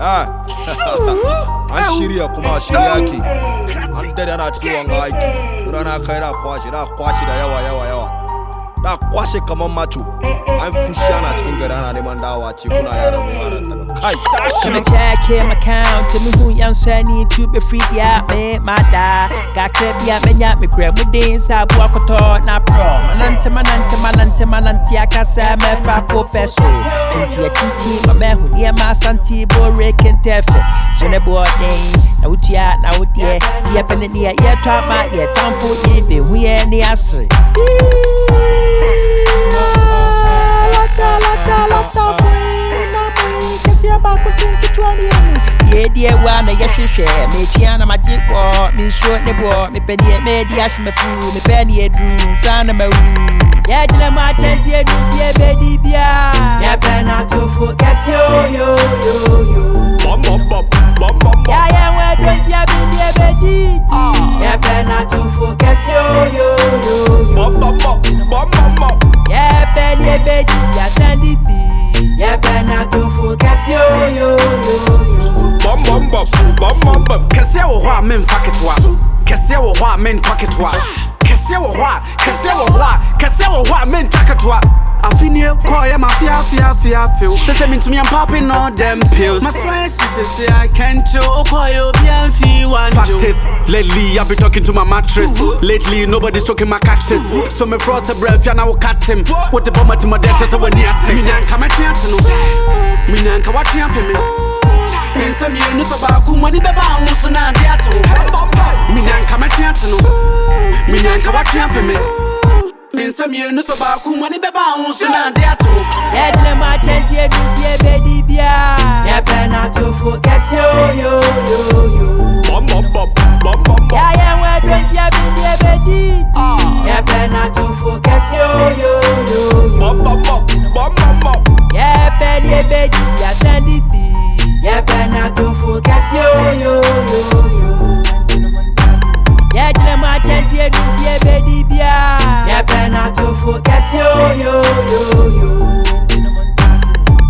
An shirya kuma shirya ke. An dade ana cikin wanga aiki. Rana kai na kwashe da yawa. Na kwashe kaman mato. An fushi ana cikin gari ana neman dawowa ce kuna yaran daga kai. Gonna check him account. Tell me who young sunny to be free. Yeah, me, my da. Got crab, yeah, me, me grab with dance. I walk with all, not pro. Manante, I can say, me, fako peso. Chinchi, my man who near my santi, bore, can tell. Jenna board day. Now, tia, tia, pen in the ear, top my ear, don't put it in. We ain't the answer. Yeah, dear one, I guess you share. Me, Tiana, my jig war, me short the war, me penny, me, dash me food, me penny, a dream, son of my room. Yeah, my chance, yeah, do see a baby, yeah, penna to focus, yo. Yeah, where don't you have been there, baby? Yeah, penna to focus, yo. Yeah, penny, baby, yeah, sandy be. Yeah, penna to focus, yo. Kese wo hwa men faketwa. Kese wo hwa men paketwa. Kese wo hwa men taketwa. Afinie call ya mafia feel. Say me to me I'm popping all them pills. My swear she say I can't chill. Call you bien feel one. Practice. Lately I've been talking to my mattress. Lately nobody's choking my cactus. So me frost a breath ya na wo cut him. What the bomber to my dentist so when he at me. Me nanka ma triante no. Me nanka wa triante me. Me say me no so ba ku money be ba wo so na de ato. Me nanka ma triante no. Me nanka wa triante me. Minsa me no so ba ku money be ba wo so na de ato. Yeah, my chance here do see a baby bia. Yeah, penna to focus yo. Yeah, where don't you have been there, baby? Yeah, penna to focus yo. Yeah, penny, baby, yeah, sandy be. Yeah, penna to focus yo. Yeah, my chance here do see a baby bia. Yeah, penna to focus yo.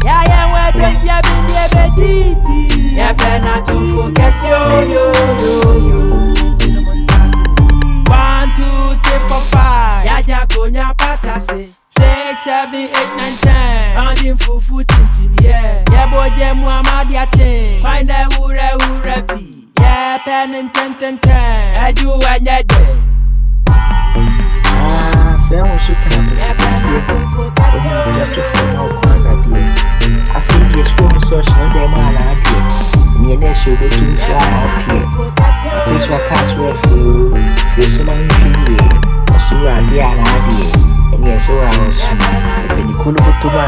Yeah, where don't you have been there, baby? Yeah, penna to focus yo. 1, 2, 3, 4, 5. Yeah, konya patase. 6, 7, 8, 9, 10. Andin fufu tintim, yeah. Yeah, boy, Muhammad Yatin. Find a hure be. Yeah, 10 and 10. I do when you're dead. Say I want to come to this year. I'm going to find out what I feel this woman social and them all are here. Me and they should be doing so out here. This is what cash will feel. This is my feel. So I am the idea. And yes, so I was. If you could look to my